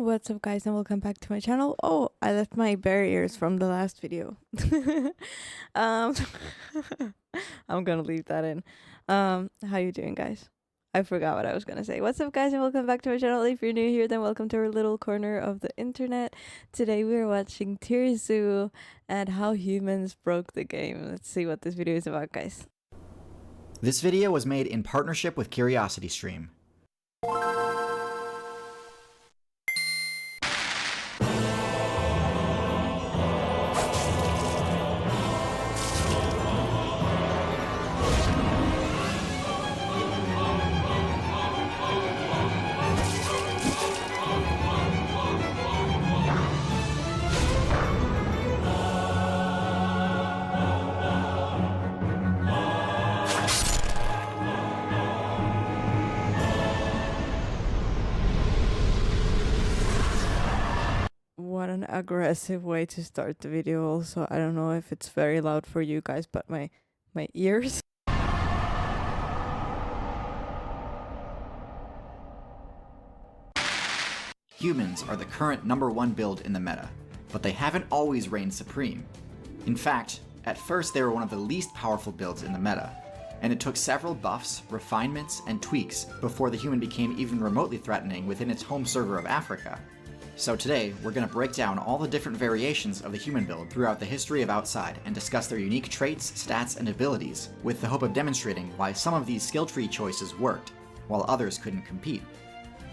What's up guys and welcome back to my channel. Oh, I left my barriers from the last video. um I'm gonna leave that in. How you doing guys? I forgot what I was gonna say. What's up guys and welcome back to my channel. If you're new here, then welcome to our little corner of the internet. Today we're watching Tiru and how humans broke the game. Let's see what this video is about, guys. This video was made in partnership with CuriosityStream. What an aggressive way to start the video. Also, I don't know if it's very loud for you guys, but my ears. Humans are the current #1 build in the meta, but they haven't always reigned supreme. In fact, at first they were one of the least powerful builds in the meta, and it took several buffs, refinements, and tweaks before the human became even remotely threatening within its home server of Africa. So today, we're going to break down all the different variations of the human build throughout the history of Outside and discuss their unique traits, stats, and abilities, with the hope of demonstrating why some of these skill tree choices worked, while others couldn't compete.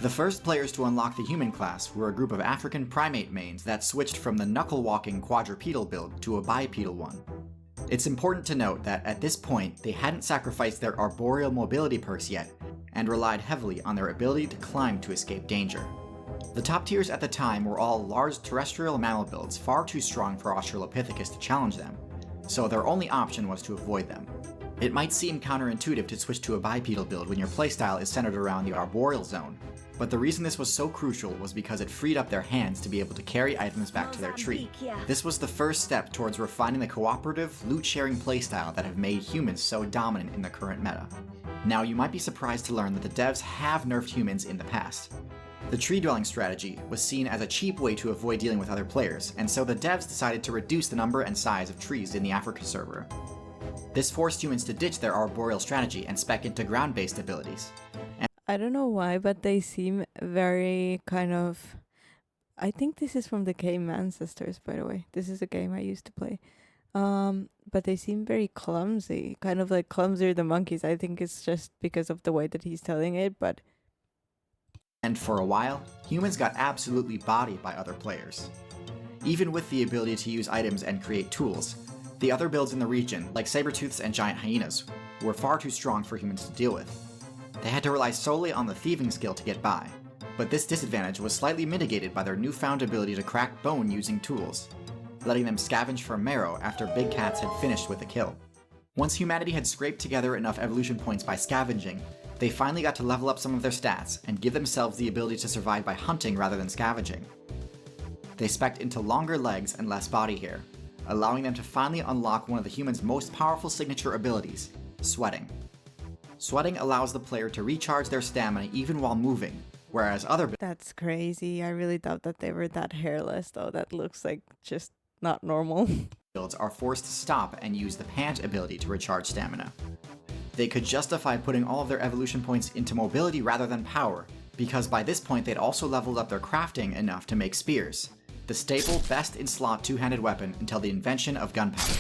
The first players to unlock the human class were a group of African primate mains that switched from the knuckle-walking quadrupedal build to a bipedal one. It's important to note that at this point, they hadn't sacrificed their arboreal mobility perks yet, and relied heavily on their ability to climb to escape danger. The top tiers at the time were all large terrestrial mammal builds far too strong for Australopithecus to challenge them, so their only option was to avoid them. It might seem counterintuitive to switch to a bipedal build when your playstyle is centered around the arboreal zone, but the reason this was so crucial was because it freed up their hands to be able to carry items back to their tree. This was the first step towards refining the cooperative, loot-sharing playstyle that have made humans so dominant in the current meta. Now, you might be surprised to learn that the devs have nerfed humans in the past. The tree-dwelling strategy was seen as a cheap way to avoid dealing with other players, and so the devs decided to reduce the number and size of trees in the Africa server. This forced humans to ditch their arboreal strategy and spec into ground-based abilities. I don't know why, but they seem very kind of... I think this is from the game Ancestors, by the way. This is a game I used to play. But they seem very clumsy, kind of like clumsier than monkeys. I think it's just because of the way that he's telling it, but... And for a while, humans got absolutely bodied by other players. Even with the ability to use items and create tools, the other builds in the region, like saber-tooths and giant hyenas, were far too strong for humans to deal with. They had to rely solely on the thieving skill to get by, but this disadvantage was slightly mitigated by their newfound ability to crack bone using tools, letting them scavenge for marrow after big cats had finished with the kill. Once humanity had scraped together enough evolution points by scavenging, they finally got to level up some of their stats and give themselves the ability to survive by hunting rather than scavenging. They spec'd into longer legs and less body hair, allowing them to finally unlock one of the human's most powerful signature abilities, sweating. Sweating allows the player to recharge their stamina even while moving, whereas other That's crazy. I really doubt that they were that hairless, though. That looks like just not normal. builds are forced to stop and use the pant ability to recharge stamina. They could justify putting all of their evolution points into mobility rather than power, because by this point they'd also leveled up their crafting enough to make spears, the staple best in slot two-handed weapon until the invention of gunpowder.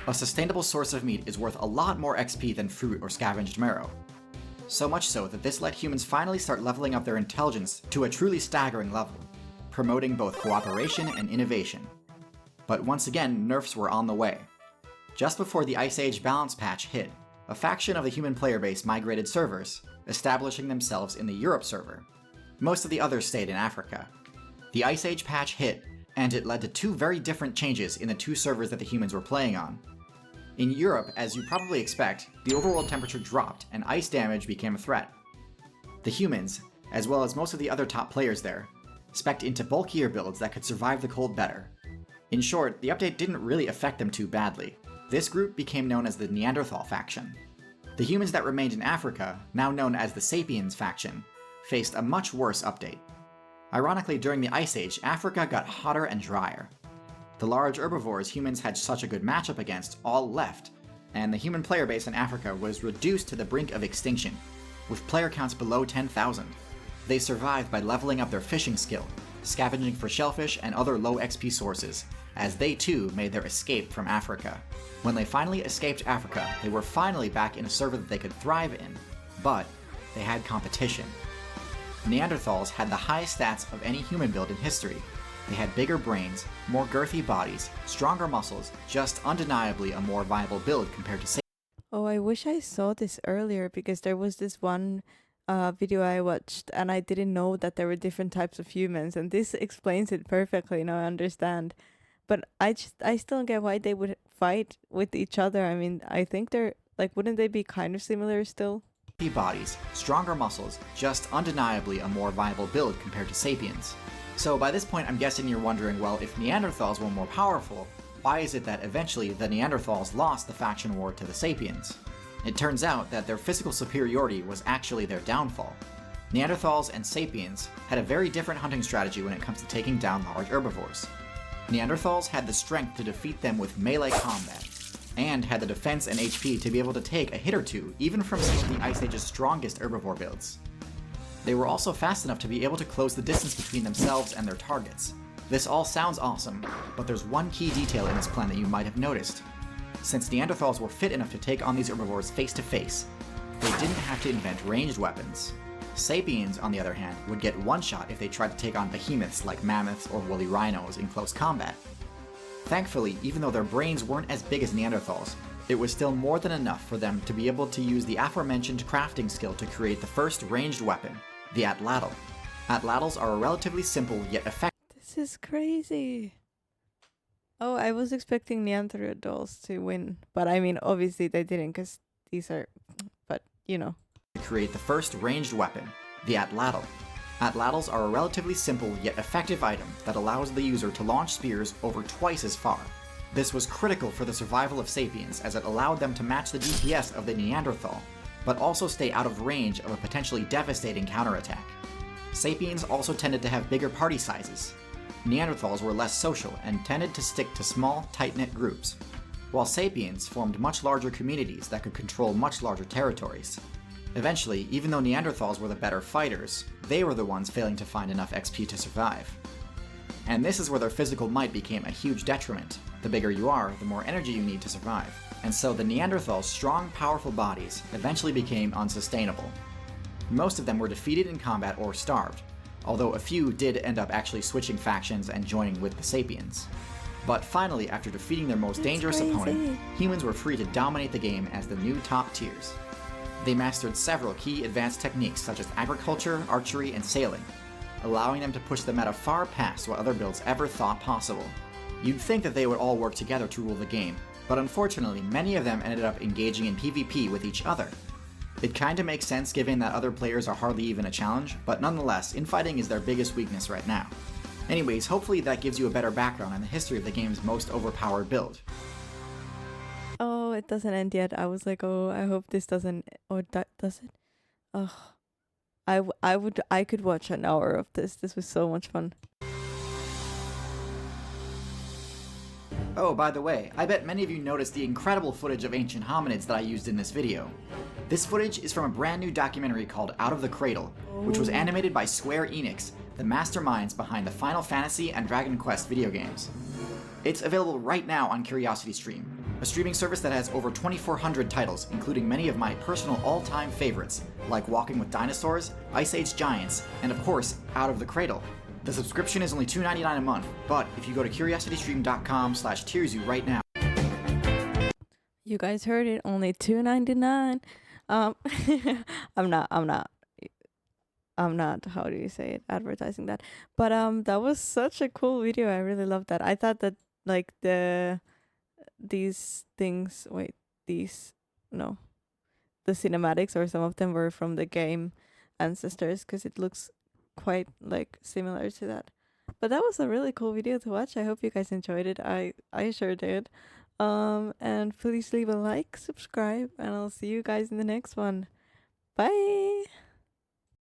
A sustainable source of meat is worth a lot more XP than fruit or scavenged marrow. So much so that this let humans finally start leveling up their intelligence to a truly staggering level, promoting both cooperation and innovation. But once again, nerfs were on the way. Just before the Ice Age balance patch hit, a faction of the human player base migrated servers, establishing themselves in the Europe server. Most of the others stayed in Africa. The Ice Age patch hit, and it led to two very different changes in the two servers that the humans were playing on. In Europe, as you probably expect, the overall temperature dropped and ice damage became a threat. The humans, as well as most of the other top players there, spec'd into bulkier builds that could survive the cold better. In short, the update didn't really affect them too badly. This group became known as the Neanderthal faction. The humans that remained in Africa, now known as the Sapiens faction, faced a much worse update. Ironically, during the Ice Age, Africa got hotter and drier. The large herbivores humans had such a good matchup against all left, and the human player base in Africa was reduced to the brink of extinction, with player counts below 10,000. They survived by leveling up their fishing skill, scavenging for shellfish and other low XP sources, as they too made their escape from Africa. When they finally escaped Africa, they were finally back in a server that they could thrive in, but they had competition. Neanderthals had the highest stats of any human build in history. They had bigger brains, more girthy bodies, stronger muscles, just undeniably a more viable build compared to Sapiens. Oh, I wish I saw this earlier because there was this one video I watched and I didn't know that there were different types of humans, and this explains it perfectly. Now I understand. But I still don't get why they would fight with each other. I mean, I think they're like, wouldn't they be kind of similar still? Bodies, stronger muscles, just undeniably a more viable build compared to Sapiens. So by this point I'm guessing you're wondering, well, if Neanderthals were more powerful, why is it that eventually the Neanderthals lost the faction war to the Sapiens? It turns out that their physical superiority was actually their downfall. Neanderthals and Sapiens had a very different hunting strategy when it comes to taking down large herbivores. Neanderthals had the strength to defeat them with melee combat, and had the defense and HP to be able to take a hit or two even from some of the Ice Age's strongest herbivore builds. They were also fast enough to be able to close the distance between themselves and their targets. This all sounds awesome, but there's one key detail in this plan that you might have noticed. Since Neanderthals were fit enough to take on these herbivores face to face, they didn't have to invent ranged weapons. Sapiens, on the other hand, would get one shot if they tried to take on behemoths like mammoths or woolly rhinos in close combat. Thankfully, even though their brains weren't as big as Neanderthals, it was still more than enough for them to be able to use the aforementioned crafting skill to create the first ranged weapon, the atlatl. Atlatls are a relatively simple yet effective. This is crazy. Oh, I was expecting Neanderthals to win, but I mean, obviously they didn't because these are, but you know. To create the first ranged weapon, the atlatl. Atlatls are a relatively simple yet effective item that allows the user to launch spears over twice as far. This was critical for the survival of Sapiens as it allowed them to match the DPS of the Neanderthal, but also stay out of range of a potentially devastating counterattack. Sapiens also tended to have bigger party sizes. Neanderthals were less social and tended to stick to small, tight-knit groups, while Sapiens formed much larger communities that could control much larger territories. Eventually, even though Neanderthals were the better fighters, they were the ones failing to find enough XP to survive. And this is where their physical might became a huge detriment. The bigger you are, the more energy you need to survive. And so the Neanderthals' strong, powerful bodies eventually became unsustainable. Most of them were defeated in combat or starved, although a few did end up actually switching factions and joining with the Sapiens. But finally, after defeating their most dangerous opponent, humans were free to dominate the game as the new top tiers. They mastered several key advanced techniques such as agriculture, archery, and sailing, allowing them to push the meta far past what other builds ever thought possible. You'd think that they would all work together to rule the game, but unfortunately many of them ended up engaging in PvP with each other. It kinda makes sense given that other players are hardly even a challenge, but nonetheless, infighting is their biggest weakness right now. Anyways, hopefully that gives you a better background on the history of the game's most overpowered build. Oh, it doesn't end yet. I was like, oh, I hope this doesn't, or does it? Oh, I could watch an hour of this. This was so much fun. Oh, by the way, I bet many of you noticed the incredible footage of ancient hominids that I used in this video. This footage is from a brand new documentary called Out of the Cradle, which was animated by Square Enix, the masterminds behind the Final Fantasy and Dragon Quest video games. It's available right now on CuriosityStream, a streaming service that has over 2,400 titles, including many of my personal all-time favorites, like Walking with Dinosaurs, Ice Age Giants, and of course, Out of the Cradle. The subscription is only $2.99 a month, but if you go to curiositystream.com/tiersu right now. You guys heard it, only $2.99. I'm not, how do you say it, advertising that. But that was such a cool video. I really loved that. I thought that like these things, the cinematics or some of them were from the game Ancestors, because it looks quite like similar to that. But that was a really cool video to watch. I hope you guys enjoyed it. I sure did. And please leave a like, subscribe, and I'll see you guys in the next one. Bye.